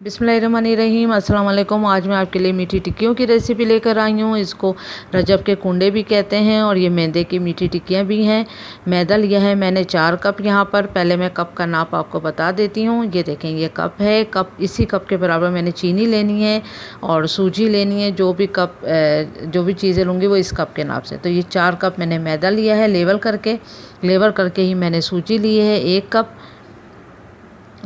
बिस्मिल्लाहिर्रहमानिर्रहीम, अस्सलाम वालेकुम। आज मैं आपके लिए मीठी टिक्कियों की रेसिपी लेकर आई हूँ। इसको रजब के कुंडे भी कहते हैं और ये मैदे की मीठी टिक्कियाँ भी हैं। मैदा लिया है मैंने 4 कप यहाँ पर। पहले मैं कप का नाप आपको बता देती हूँ। ये देखें, ये कप है। इसी कप के बराबर मैंने चीनी लेनी है और सूजी लेनी है। जो भी चीज़ें लूँगी वो इस कप के नाप से। तो ये 4 कप मैंने मैदा लिया है लेवल करके ही मैंने सूजी ली है 1 कप।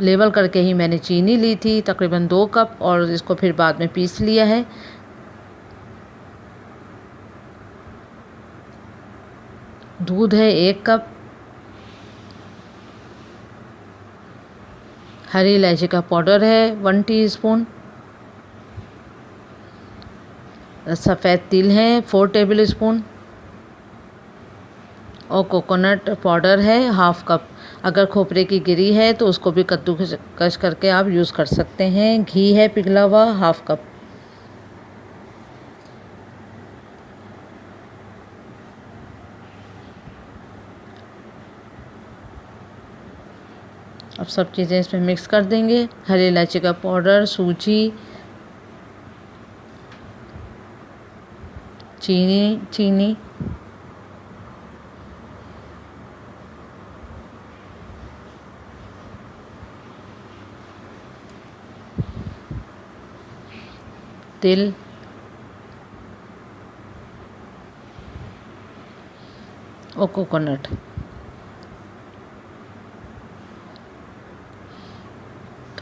लेवल करके ही मैंने चीनी ली थी तकरीबन 2 कप और इसको फिर बाद में पीस लिया है। दूध है 1 कप। हरी इलायची का पाउडर है 1 टीस्पून। सफ़ेद तिल है 4 टेबल स्पून और कोकोनट पाउडर है 1/2 कप। अगर खोपरे की गिरी है तो उसको भी कद्दूकस करके आप यूज़ कर सकते हैं। घी है पिघला हुआ 1/2 कप। अब सब चीज़ें इसमें मिक्स कर देंगे। हरी इलायची का पाउडर, सूजी, चीनी तिल और कोकोनट।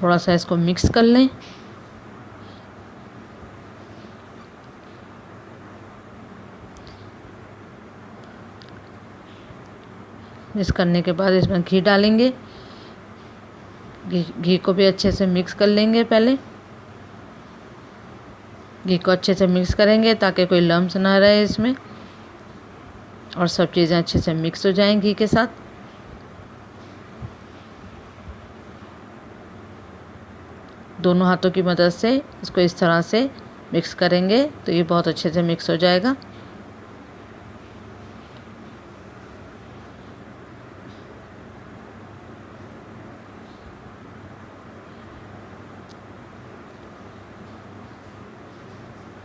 थोड़ा सा इसको मिक्स कर लें। मिक्स करने के बाद इसमें घी डालेंगे। घी को भी अच्छे से मिक्स कर लेंगे। पहले घी को अच्छे से मिक्स करेंगे ताकि कोई लम्स ना रहे इसमें और सब चीज़ें अच्छे से मिक्स हो जाएं घी के साथ। दोनों हाथों की मदद से इसको इस तरह से मिक्स करेंगे तो ये बहुत अच्छे से मिक्स हो जाएगा।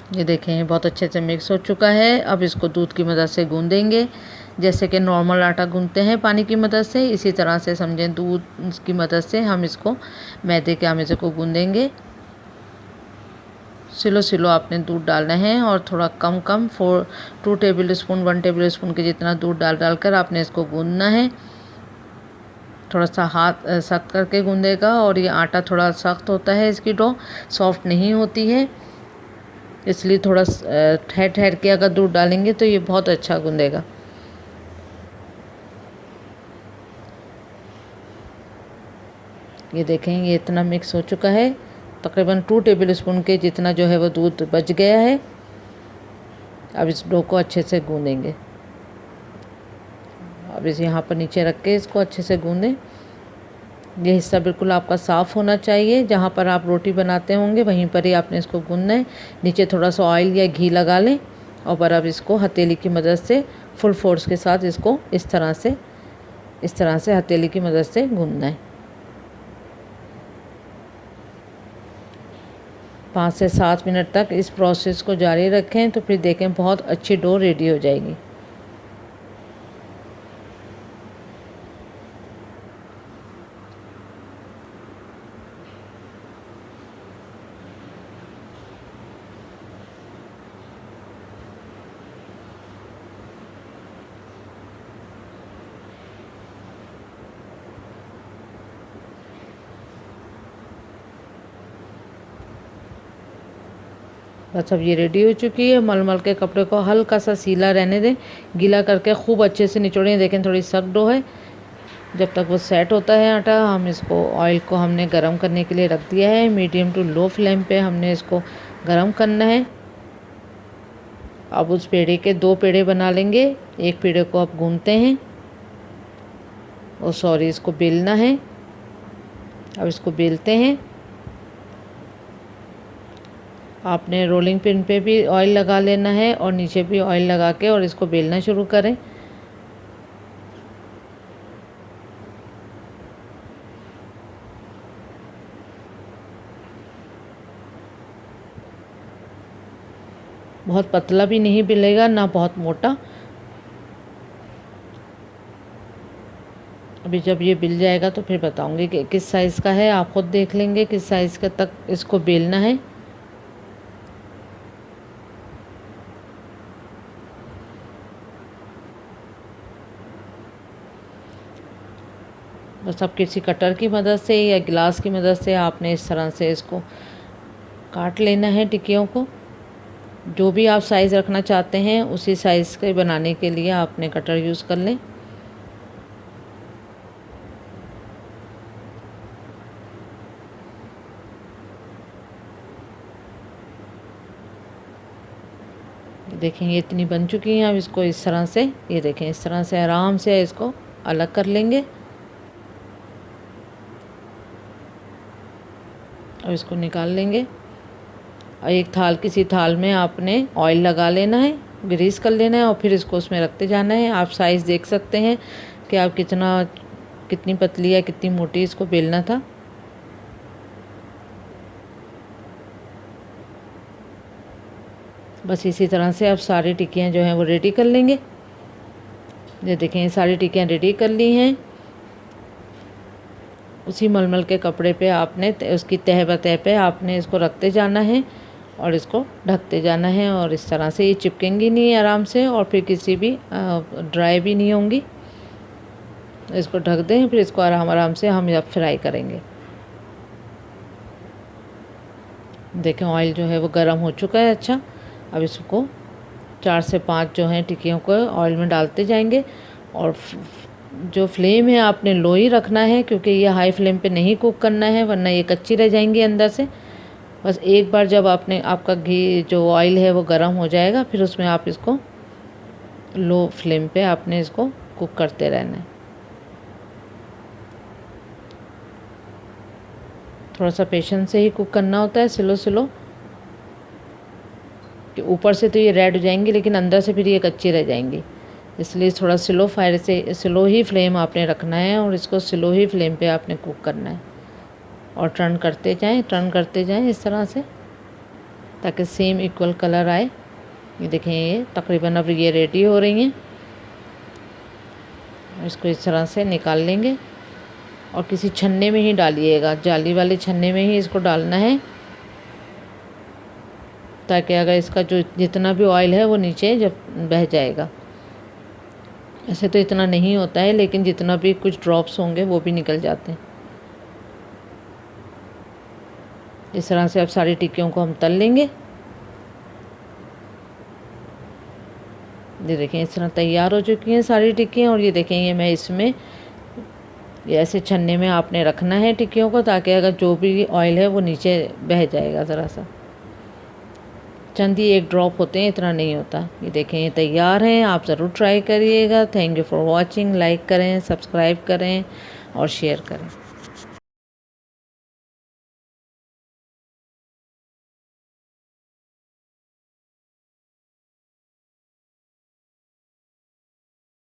ये देखें, ये बहुत अच्छे से मिक्स हो चुका है। अब इसको दूध की मदद से गूँधेंगे जैसे कि नॉर्मल आटा गूँधते हैं पानी की मदद से। इसी तरह से समझें दूध की मदद से हम इसको मैदे के आमेज़े को गूँधेंगे। सिलो आपने दूध डालना है और थोड़ा कम 2 टेबल स्पून 1 टेबल स्पून के जितना दूध डालकर आपने इसको गूँधना है। थोड़ा सा हाथ सख्त करके गूँधेगा और ये आटा थोड़ा सख्त होता है, इसकी डो सॉफ्ट नहीं होती है, इसलिए थोड़ा ठहर के अगर दूध डालेंगे तो ये बहुत अच्छा गूँधेगा। ये देखें, ये इतना मिक्स हो चुका है। तकरीबन 2 टेबल स्पून के जितना जो है वो दूध बच गया है। अब इस डो को अच्छे से गूँधेंगे। अब इस यहाँ पर नीचे रख के इसको अच्छे से गूँधें। ये हिस्सा बिल्कुल आपका साफ़ होना चाहिए। जहाँ पर आप रोटी बनाते होंगे वहीं पर ही आपने इसको गूँधना है। नीचे थोड़ा सा ऑयल या घी लगा लें और अब इसको हथेली की मदद से फुल फोर्स के साथ इसको इस तरह से हथेली की मदद से गूँधना है। 5 से 7 मिनट तक इस प्रोसेस को जारी रखें तो फिर देखें बहुत अच्छी डो रेडी हो जाएगी। बस अब ये रेडी हो चुकी है। मलमल के कपड़े को हल्का सा सीला रहने दें, गीला करके खूब अच्छे से निचोड़ें। देखें थोड़ी सख्त डो है। जब तक वो सेट होता है आटा, हम इसको ऑयल को हमने गरम करने के लिए रख दिया है। मीडियम टू लो फ्लेम पे हमने इसको गरम करना है। अब उस पेड़े के 2 पेड़े बना लेंगे। एक पेड़े को आप गूंथते हैं इसको बेलना है। अब इसको बेलते हैं। आपने रोलिंग पिन पे भी ऑयल लगा लेना है और नीचे भी ऑयल लगा के और इसको बेलना शुरू करें। बहुत पतला भी नहीं बेलेगा ना बहुत मोटा। अभी जब ये बिल जाएगा तो फिर बताऊंगी कि किस साइज़ का है। आप खुद देख लेंगे किस साइज़ का तक इसको बेलना है। बस अब किसी कटर की मदद से या गिलास की मदद से आपने इस तरह से इसको काट लेना है टिक्कियों को। जो भी आप साइज़ रखना चाहते हैं उसी साइज़ के बनाने के लिए आपने कटर यूज़ कर लें। देखें ये इतनी बन चुकी हैं। अब इसको इस तरह से, ये देखें इस तरह से आराम से इसको अलग कर लेंगे। और इसको निकाल लेंगे। और एक थाल, किसी थाल में आपने ऑयल लगा लेना है, ग्रीस कर लेना है और फिर इसको उसमें रखते जाना है। आप साइज़ देख सकते हैं कि आप कितनी पतली या कितनी मोटी इसको बेलना था। बस इसी तरह से आप सारी टिक्कियाँ जो हैं वो रेडी कर लेंगे। ये देखें ये सारी टिक्कियाँ रेडी कर ली हैं। उसी मलमल के कपड़े पे आपने उसकी तह ब तह पे आपने इसको रखते जाना है और इसको ढकते जाना है। और इस तरह से ये चिपकेंगी नहीं आराम से और फिर किसी भी ड्राई भी नहीं होंगी। इसको ढक दें, फिर इसको आराम आराम से हम अब फ्राई करेंगे। देखें ऑयल जो है वो गर्म हो चुका है अच्छा। अब इसको 4 से 5 जो हैं टिक्कियों को ऑयल में डालते जाएंगे। और जो फ्लेम है आपने लो ही रखना है, क्योंकि ये हाई फ्लेम पे नहीं कुक करना है वरना ये कच्ची रह जाएंगी अंदर से। बस एक बार जब आपका घी जो ऑयल है वो गर्म हो जाएगा, फिर उसमें आप इसको लो फ्लेम पे आपने इसको कुक करते रहना है। थोड़ा सा पेशेंस से ही कुक करना होता है, स्लो स्लो, कि ऊपर से तो ये रेड हो जाएंगी लेकिन अंदर से फिर ये कच्ची रह जाएंगी। इसलिए थोड़ा स्लो फायर से, स्लो ही फ्लेम आपने रखना है और इसको स्लो ही फ्लेम पे आपने कुक करना है। और टर्न करते जाएं इस तरह से, ताकि सेम इक्वल कलर आए। ये देखें ये तकरीबन अब ये रेडी हो रही हैं। इसको इस तरह से निकाल लेंगे और किसी छन्ने में ही डालिएगा, जाली वाले छन्ने में ही इसको डालना है, ताकि अगर इसका जो जितना भी ऑयल है वो नीचे जब बह जाएगा। ऐसे तो इतना नहीं होता है लेकिन जितना भी कुछ ड्रॉप्स होंगे वो भी निकल जाते हैं। इस तरह से अब सारी टिक्कियों को हम तल लेंगे। ये देखें इस तरह तैयार हो चुकी हैं सारी टिक्कियाँ। और ये देखें ये मैं इसमें ये ऐसे छन्ने में आपने रखना है टिक्कियों को, ताकि अगर जो भी ऑयल है वो नीचे बह जाएगा। ज़रा सा चंद ही एक ड्रॉप होते हैं, इतना नहीं होता। ये देखें ये तैयार हैं, आप ज़रूर ट्राई करिएगा। Thank you for watching. Like करें, सब्सक्राइब करें और शेयर करें।